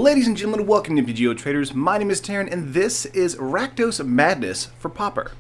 Ladies and gentlemen, welcome to MTG Traders. My name is Taryn, and this is Rakdos Madness for Pauper.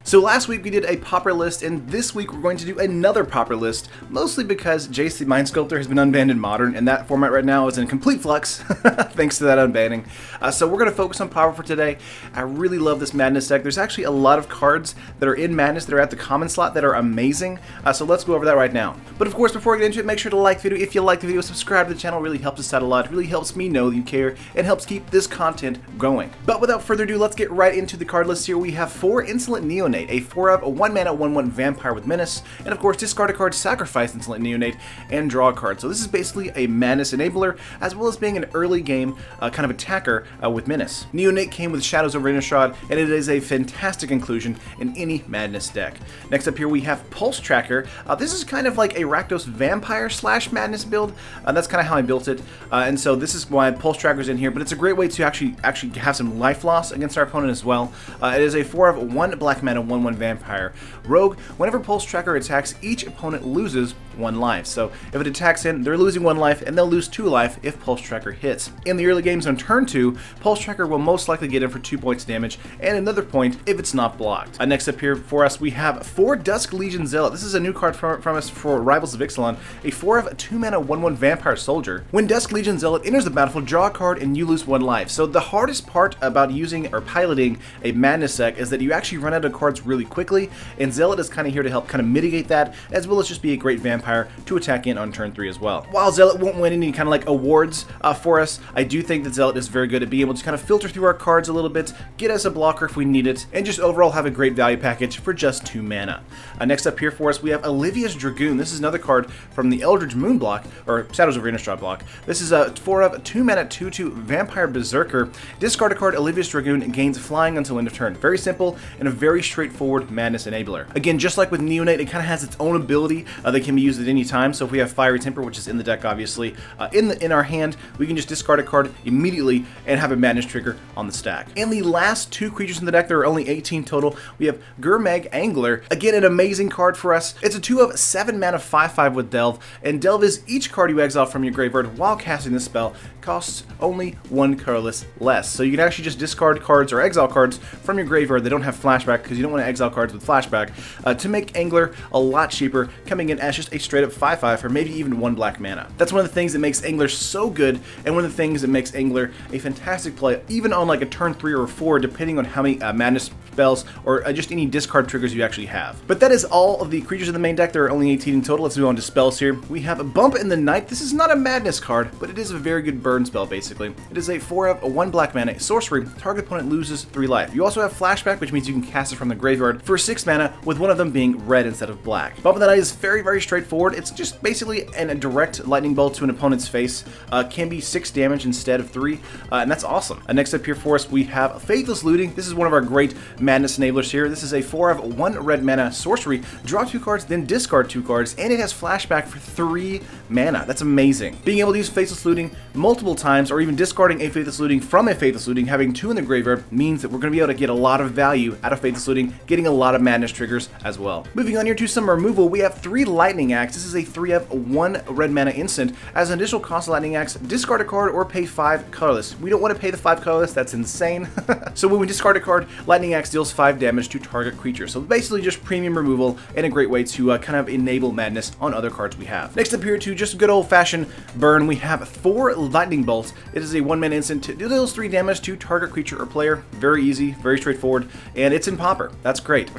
So last week we did a Pauper list, and this week we're going to do another Pauper list, mostly because JC Mind Sculptor has been unbanned in Modern, and that format right now is in complete flux, thanks to that unbanning. So we're going to focus on Pauper for today. I really love this Madness deck. There's actually a lot of cards that are in Madness that are at the common slot that are amazing, so let's go over that right now. But of course, before we get into it, make sure to like the video. If you like the video, subscribe to the channel. It really helps us out a lot. It really helps me know that you care, and helps keep this content going. But without further ado, let's get right into the card list here. We have 4 Insolent Neonate, a 4-up, a 1-mana, 1/1 Vampire with Menace, and of course discard a card, sacrifice Insolent Neonate, and draw a card. So this is basically a Madness enabler, as well as being an early game kind of attacker with Menace. Neonate came with Shadows of Innistrad, and it is a fantastic inclusion in any Madness deck. Next up here we have Pulse Tracker. This is kind of like a Rakdos Vampire / Madness build. That's kind of how I built it, and so this is why Pulse Tracker's in here, but it's a great way to actually have some life loss against our opponent as well. It is a 4-up, 1 black mana, 1/1 Vampire Rogue. Whenever Pulse Tracker attacks, each opponent loses 1 life. So if it attacks in, they're losing 1 life, and they'll lose 2 life if Pulse Tracker hits. In the early games on turn 2, Pulse Tracker will most likely get in for 2 points damage, and another point if it's not blocked. Next up here for us, we have 4 Dusk Legion Zealot. This is a new card from us for Rivals of Ixalan, a 4-up, 2-mana, 1/1 Vampire Soldier. When Dusk Legion Zealot enters the battlefield, draw a card and you lose 1 life. So the hardest part about using or piloting a Madness deck is that you actually run out of cards really quickly, and Zealot is kind of here to help kind of mitigate that, as well as just be a great vampire to attack in on turn 3 as well. While Zealot won't win any kind of like awards for us, I do think that Zealot is very good at being able to kind of filter through our cards a little bit, get us a blocker if we need it, and just overall have a great value package for just 2 mana. Next up here for us, we have Olivia's Dragoon. This is another card from the Eldritch Moon block, or Shadows of Innistrad block. This is a 4-up, 2-mana, 2/2 Vampire Berserker. Discard a card, Olivia's Dragoon, and gains flying until end of turn. Very simple and a very straightforward Madness enabler. Again, just like with Neonate, it kind of has its own ability that can be used at any time. So if we have Fiery Temper, which is in the deck obviously, in our hand, we can just discard a card immediately and have a Madness trigger on the stack. And the last 2 creatures in the deck, there are only 18 total, we have Ger Meg Angler. Again, an amazing card for us. It's a 2-of, 7-mana, 5/5 with Delve, and Delve is each card you exile from your graveyard while casting this spell costs only 1 colorless less. So you can actually just discard cards or exile cards from your graveyard that don't have flashback, because you don't want to exile cards with flashback, to make Angler a lot cheaper, coming in as just a straight up 5/5 or maybe even 1 black mana. That's one of the things that makes Angler so good, and one of the things that makes Angler a fantastic play, even on like a turn 3 or 4, depending on how many Madness spells or just any discard triggers you actually have. But that is all of the creatures in the main deck. There are only 18 in total. Let's move on to spells here. We have a Bump in the Night. This is not a Madness card, but it is a very good burn spell basically. It is a 4-up, 1 black mana sorcery. Target opponent loses 3 life. You also have flashback, which means you can cast it from the graveyard for 6 mana, with one of them being red instead of black. Bump in the Night is very, very straightforward. It's just basically a direct lightning bolt to an opponent's face. Can be 6 damage instead of 3, and that's awesome. Next up here for us, we have Faithless Looting. This is one of our great Madness enablers here. This is a 4-of, 1 red mana sorcery. Draw 2 cards, then discard 2 cards, and it has flashback for 3 mana. That's amazing. Being able to use Faithless Looting multiple times, or even discarding a Faithless Looting from a Faithless Looting, having 2 in the graveyard, means that we're going to be able to get a lot of value out of Faithless Looting, getting a lot of Madness triggers as well. Moving on here to some removal, we have 3 Lightning Axe. This is a 3-of, 1 red mana instant. As an additional cost of Lightning Axe, discard a card or pay 5 colorless. We don't want to pay the 5 colorless, that's insane. So when we discard a card, Lightning Axe deals 5 damage to target creature. So basically just premium removal, and a great way to kind of enable Madness on other cards we have. Next up here to just good old-fashioned burn, we have 4 Lightning Bolts. It is a 1-mana instant. It deals 3 damage to target creature or player. Very easy, very straightforward, and it's in Pauper. That's great.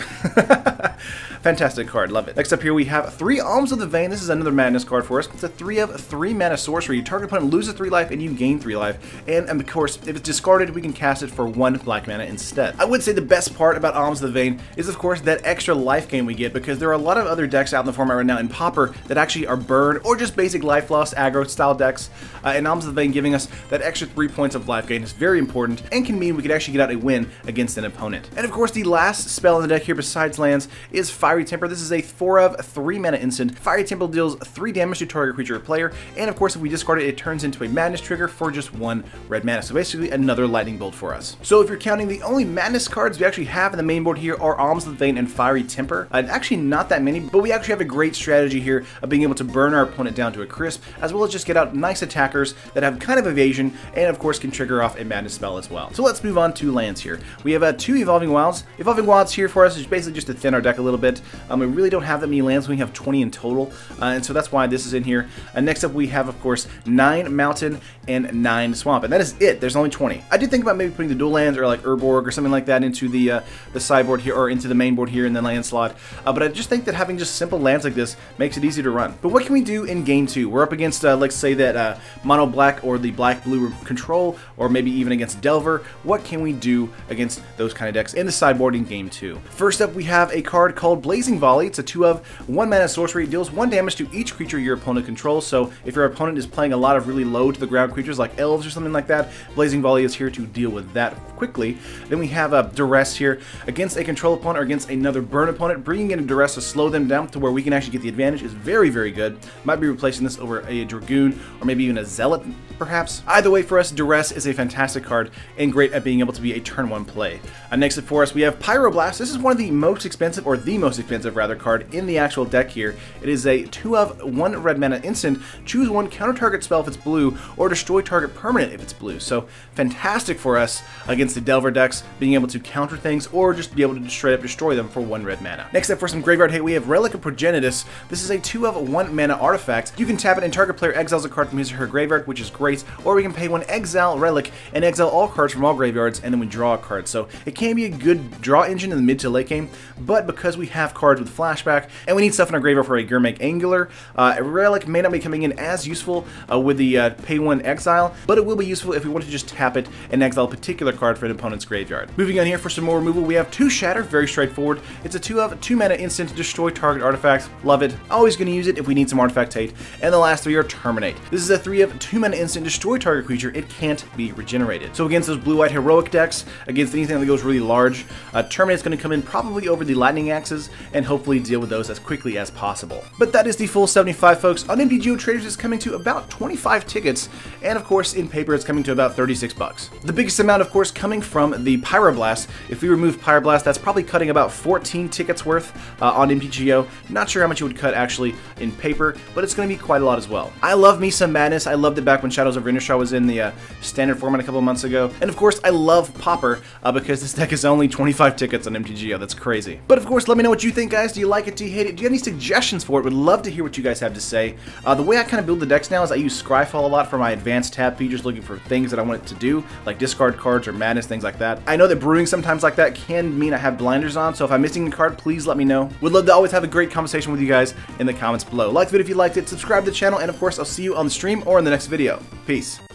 Fantastic card, love it. Next up here we have 3 Alms of the Vein. This is another Madness card for us. It's a 3-of, 3-mana sorcery. Your target opponent loses 3 life and you gain 3 life. And of course, if it's discarded, we can cast it for 1 black mana instead. I would say the best part about Alms of the Vein is of course that extra life gain we get, because there are a lot of other decks out in the format right now in Pauper that actually are burn or just basic life loss aggro style decks. And Alms of the Vein giving us that extra 3 points of life gain is very important, and can mean we could actually get out a win against an opponent. And of course, the last spell in the deck here besides lands is Fiery Temper. This is a 4-of, 3-mana instant. Fiery Temper deals 3 damage to target creature or player, and of course if we discard it, it turns into a Madness trigger for just 1 red mana. So basically another lightning bolt for us. So if you're counting the only Madness cards we actually have in the main board here are Alms of the Vein and Fiery Temper. Actually not that many, but we actually have a great strategy here of being able to burn our opponent down to a crisp, as well as just get out nice attackers that have kind of evasion, and of course can trigger off a Madness spell as well. So let's move on to lands here. We have 2 Evolving Wilds. Evolving Wilds here for us is basically just to thin our deck a little bit. We really don't have that many lands. We have 20 in total, and so that's why this is in here. Next up we have, of course, 9 Mountain and 9 Swamp, and that is it. There's only 20. I did think about maybe putting the dual lands or like Urborg or something like that into the sideboard here, or into the main board here in the land slot, but I just think that having just simple lands like this makes it easy to run. But what can we do in game 2? We're up against, let's say that Mono Black or the Black Blue Control, or maybe even against Delver. What can we do against those kind of decks in the sideboard in game 2? First up, we have a card called Blazing Volley. It's a 2/1 mana sorcery. It deals 1 damage to each creature your opponent controls. So if your opponent is playing a lot of really low to the ground creatures like elves or something like that, Blazing Volley is here to deal with that quickly. Then we have a Duress here against a control opponent or against another burn opponent. Bringing in a Duress to slow them down to where we can actually get the advantage is very, very good. Might be replacing this over a Dragoon or maybe even a Zealot, perhaps. Either way, for us, Duress is a fantastic card and great at being able to be a turn 1 play. Next up for us, we have Pyroblast. This is one of the most expensive, or the most expensive rather, card in the actual deck here. It is a 2/1 red mana instant. Choose 1 counter target spell if it's blue, or destroy target permanent if it's blue. So fantastic for us against the Delver decks, being able to counter things or just be able to straight up destroy them for 1 red mana. Next up for some graveyard hate, we have Relic of Progenesis. This is a 2/1 mana artifact. You can tap it and target player exiles a card from his or her graveyard, which is great, or we can pay 1 exile Relic and exile all cards from all graveyards, and then we draw a card. So it can be a good draw engine in the mid to late game, but because we have cards with flashback and we need stuff in our graveyard for a Ger Meg Angler, Relic may not be coming in as useful with the pay 1 exile, but it will be useful if we want to just tap it and exile a particular card for an opponent's graveyard. Moving on here for some more removal, we have 2 Shatter, very straightforward. It's a 2/2 mana instant, destroy target artifacts. Love it. Always going to use it if we need some artifact hate. And the last 3 are Terminate. This is a 3/2 mana instant, destroy target creature. It can't be regenerated. So against those blue-white heroic decks, against anything that goes really large, Terminate's going to come in probably over the lightning axes and hopefully deal with those as quickly as possible. But that is the full 75, folks. On MTG Traders, it's coming to about 25 tickets, and of course in paper it's coming to about 36 bucks. The biggest amount, of course, coming from the Pyroblast. If we remove Pyroblast, that's probably cutting about 14 tickets worth on MTGO. Not sure how much it would cut actually in paper, but it's going to be quite a lot as well. I love me some Madness. I loved it back when Shadows over Innistrad was in the standard format a couple months ago. And of course, I love Pauper because this deck is only 25 tickets on MTGO. That's crazy. But of course, let me know what you think, guys. Do you like it? Do you hate it? Do you have any suggestions for it? Would love to hear what you guys have to say. The way I kind of build the decks now is I use Scryfall a lot for my advanced tab features, looking for things that I want it to do, like discard cards or Madness, things like that. I know that brewing sometimes like that can mean I have blinders on, so if I'm missing a card, please let me know. Would love to always have a great conversation with you guys in the comments below. Like the video if you liked it, subscribe to the channel, and of course, I'll see you on the stream or in the next video. Peace.